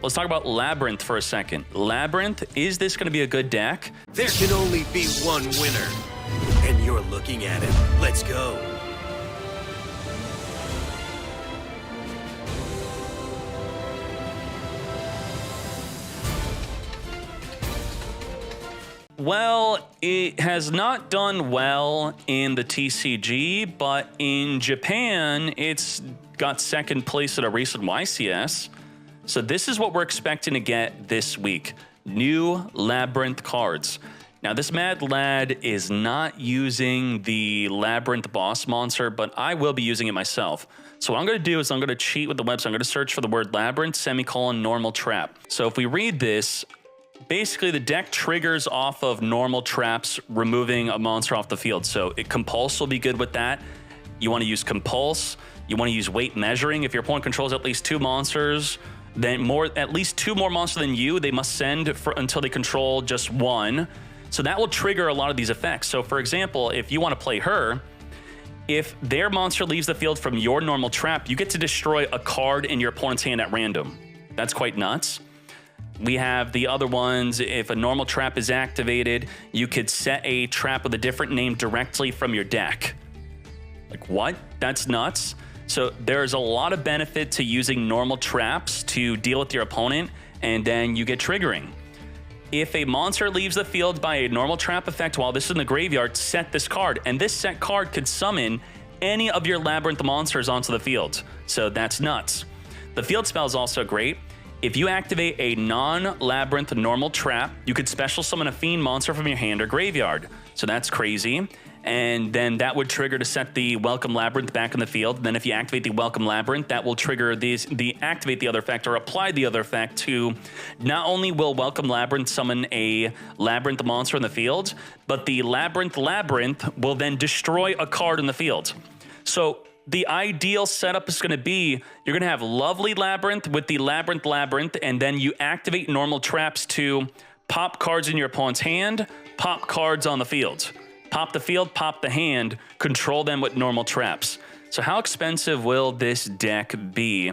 Let's talk about Labyrinth for a second. Labyrinth, is this going to be a good deck? There can only be one winner, and you're looking at it. Let's go. Well, it has not done well in the TCG, but in Japan, it's got second place at a recent YCS. So this is what we're expecting to get this week. New Labyrinth cards. Now, this Mad Lad is not using the Labyrinth boss monster, but I will be using it myself. So what I'm going to do is I'm going to cheat with the website. I'm going to search for the word Labyrinth, semicolon, normal trap. So if we read this, basically the deck triggers off of normal traps, removing a monster off the field. So Compulse will be good with that. You want to use Compulse. You want to use weight measuring. If your opponent controls at least 2 monsters, then at least 2 more monsters than you, they must send until they control just 1. So that will trigger a lot of these effects. So for example, if you want to play her, if their monster leaves the field from your normal trap, you get to destroy a card in your opponent's hand at random. That's quite nuts. We have the other ones. If a normal trap is activated, you could set a trap with a different name directly from your deck. Like, what? That's nuts. So there's a lot of benefit to using normal traps to deal with your opponent, and then you get triggering. If a monster leaves the field by a normal trap effect while this is in the graveyard, set this card. And this set card could summon any of your Labyrinth monsters onto the field. So that's nuts. The field spell is also great. If you activate a non-Labyrinth normal trap, you could special summon a Fiend monster from your hand or graveyard. So that's crazy. And then that would trigger to set the Welcome Labyrinth back in the field. Then if you activate the Welcome Labyrinth, that will trigger activate the other effect or apply the other effect to not only will Welcome Labyrinth summon a Labyrinth monster in the field, but the Labyrinth will then destroy a card in the field. So the ideal setup is going to be, you're going to have Lovely Labyrinth with the Labyrinth, and then you activate normal traps to pop cards in your opponent's hand, pop cards on the field. Pop the field, pop the hand, control them with normal traps. So how expensive will this deck be?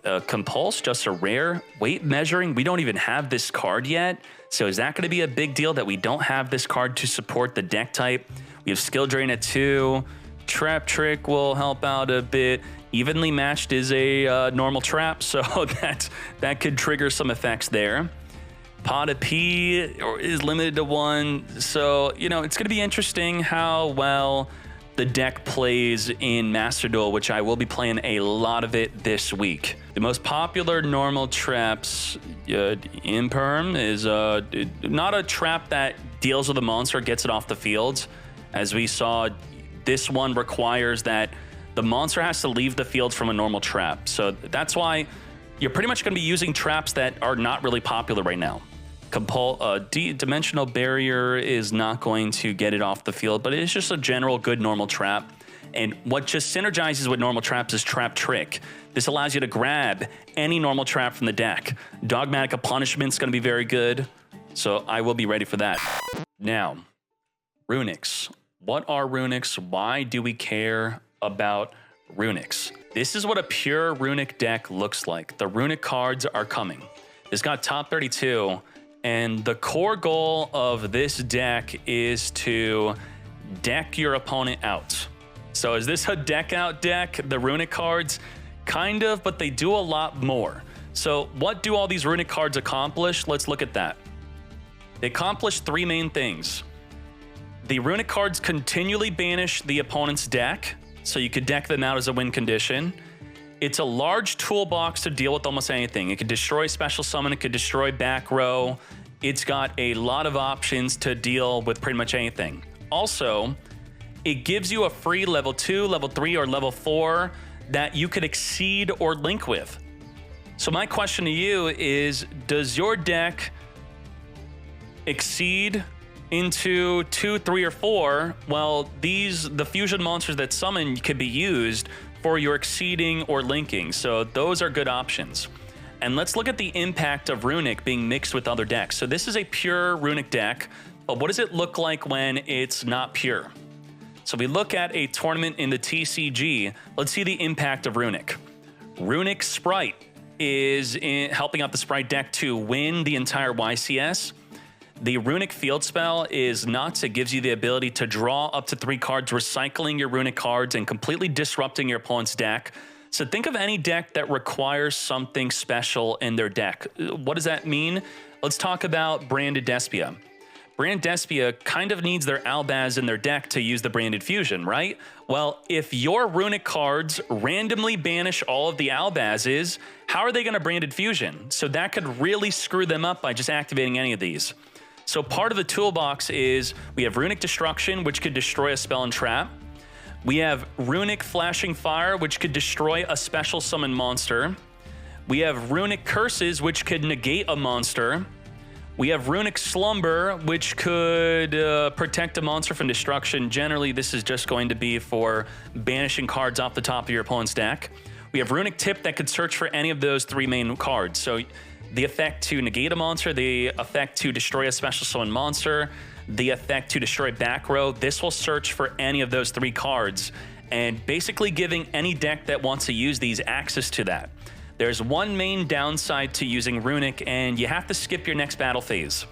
Compulse, just a rare. Weight measuring, we don't even have this card yet. So is that going to be a big deal that we don't have this card to support the deck type? We have Skill Drain at 2. Trap Trick will help out a bit. Evenly Matched is a normal trap, so that could trigger some effects there. Pot of P is limited to 1. So, you know, it's going to be interesting how well the deck plays in Master Duel, which I will be playing a lot of it this week. The most popular normal traps, Imperm is not a trap that deals with a monster, gets it off the field. As we saw, this one requires that the monster has to leave the field from a normal trap. So that's why you're pretty much going to be using traps that are not really popular right now. Dimensional Barrier is not going to get it off the field, but it's just a general good normal trap. And what just synergizes with normal traps is Trap Trick. This allows you to grab any normal trap from the deck. Dogmatic Punishment is going to be very good, so I will be ready for that. Now, Runics. What are Runics? Why do we care about Runics? This is what a pure Runic deck looks like. The Runic cards are coming. It's got top 32. And the core goal of this deck is to deck your opponent out. So is this a deck out deck? The Runic cards? Kind of, but they do a lot more. So what do all these Runic cards accomplish? Let's look at that. They accomplish 3 main things. The Runic cards continually banish the opponent's deck, so you could deck them out as a win condition. It's a large toolbox to deal with almost anything. It could destroy special summon, it could destroy back row. It's got a lot of options to deal with pretty much anything. Also, it gives you a free level 2, level 3, or level 4 that you could exceed or link with. So my question to you is, does your deck exceed into 2, 3, or 4? Well, the fusion monsters that summon could be used for your exceeding or linking. So those are good options. And let's look at the impact of Runic being mixed with other decks. So this is a pure Runic deck, but what does it look like when it's not pure? So we look at a tournament in the TCG. Let's see the impact of Runic. Runic Sprite is helping out the Sprite deck to win the entire YCS. The Runic Field Spell is nuts. It gives you the ability to draw up to 3 cards, recycling your Runic cards and completely disrupting your opponent's deck. So think of any deck that requires something special in their deck. What does that mean? Let's talk about Branded Despia. Branded Despia kind of needs their Albaz in their deck to use the Branded Fusion, right? Well, if your Runic cards randomly banish all of the Albazes, how are they going to Branded Fusion? So that could really screw them up by just activating any of these. So part of the toolbox is we have Runic Destruction, which could destroy a spell and trap. We have Runic Flashing Fire, which could destroy a special summon monster. We have Runic Curses, which could negate a monster. We have Runic Slumber, which could protect a monster from destruction. Generally, this is just going to be for banishing cards off the top of your opponent's deck. We have Runic Tip that could search for any of those 3 main cards. So the effect to negate a monster, the effect to destroy a special summon monster, the effect to destroy back row. This will search for any of those 3 cards and basically giving any deck that wants to use these access to that. There's one main downside to using Runic, and you have to skip your next battle phase.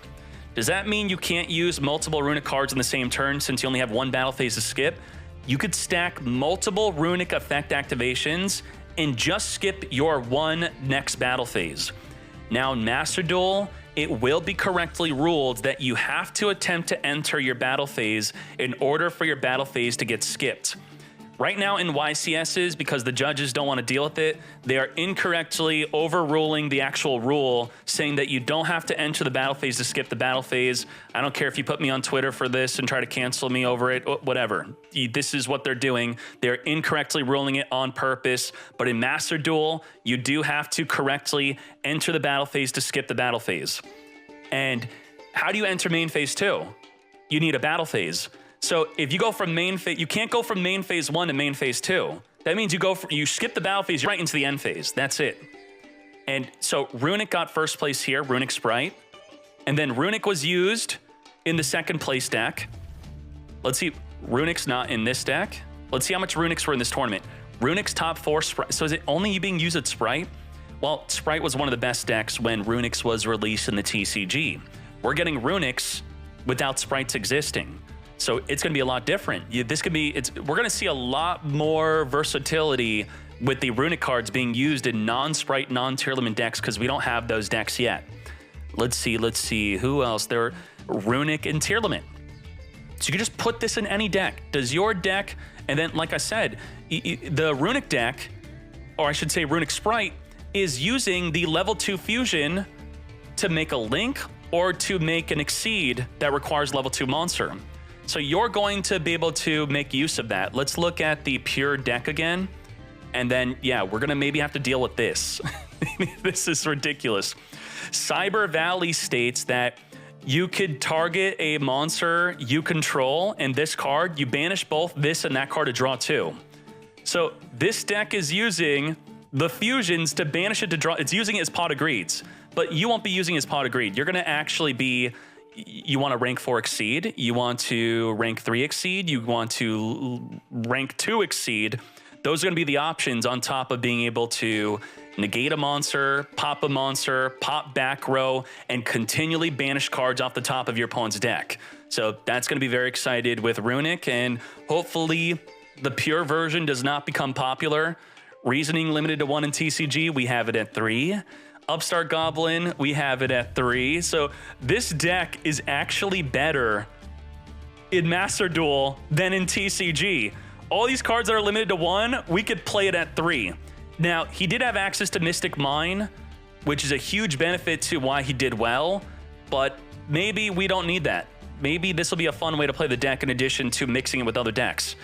Does that mean you can't use multiple Runic cards in the same turn since you only have 1 battle phase to skip? You could stack multiple Runic effect activations and just skip your 1 next battle phase. Now in Master Duel, it will be correctly ruled that you have to attempt to enter your battle phase in order for your battle phase to get skipped. Right now in YCSs, because the judges don't want to deal with it, they are incorrectly overruling the actual rule, saying that you don't have to enter the battle phase to skip the battle phase. I don't care if you put me on Twitter for this and try to cancel me over it, whatever. This is what they're doing. They're incorrectly ruling it on purpose. But in Master Duel, you do have to correctly enter the battle phase to skip the battle phase. And how do you enter main phase 2? You need a battle phase. So if you go from main phase, you can't go from main phase 1 to main phase 2. That means you skip the battle phase, you're right into the end phase. That's it. And so Runic got first place here, Runic Sprite. And then Runic was used in the second place deck. Let's see, Runic's not in this deck. Let's see how much Runics were in this tournament. Runic's top 4 Sprite. So is it only being used at Sprite? Well, Sprite was one of the best decks when Runics was released in the TCG. We're getting Runics without Sprites existing. So it's going to be a lot different. We're going to see a lot more versatility with the Runic cards being used in non-Sprite, non-Tearlament decks because we don't have those decks yet. Let's see. Who else? There are Runic and Tearlament. So you can just put this in any deck. Does your deck, and then like I said, the Runic deck, or I should say Runic Sprite, is using the level 2 fusion to make a link or to make an Exceed that requires level 2 monster. So you're going to be able to make use of that. Let's look at the pure deck again. And then, yeah, we're going to maybe have to deal with this. This is ridiculous. Cyber Valley states that you could target a monster you control, and this card, you banish both this and that card to draw 2. So this deck is using the fusions to banish it to draw. It's using it as Pot of Greeds, but you won't be using it as Pot of Greed. You're going to actually be... You want to rank 4 Exceed, you want to rank 3 Exceed, you want to rank 2 Exceed. Those are going to be the options on top of being able to negate a monster, pop back row, and continually banish cards off the top of your opponent's deck. So that's going to be very excited with Runic, and hopefully the pure version does not become popular. Reasoning limited to 1 in TCG, we have it at 3. Upstart Goblin, we have it at 3. So this deck is actually better in Master Duel than in TCG. All these cards that are limited to 1, we could play it at 3. Now, he did have access to Mystic Mine, which is a huge benefit to why he did well, but maybe we don't need that. Maybe this will be a fun way to play the deck in addition to mixing it with other decks.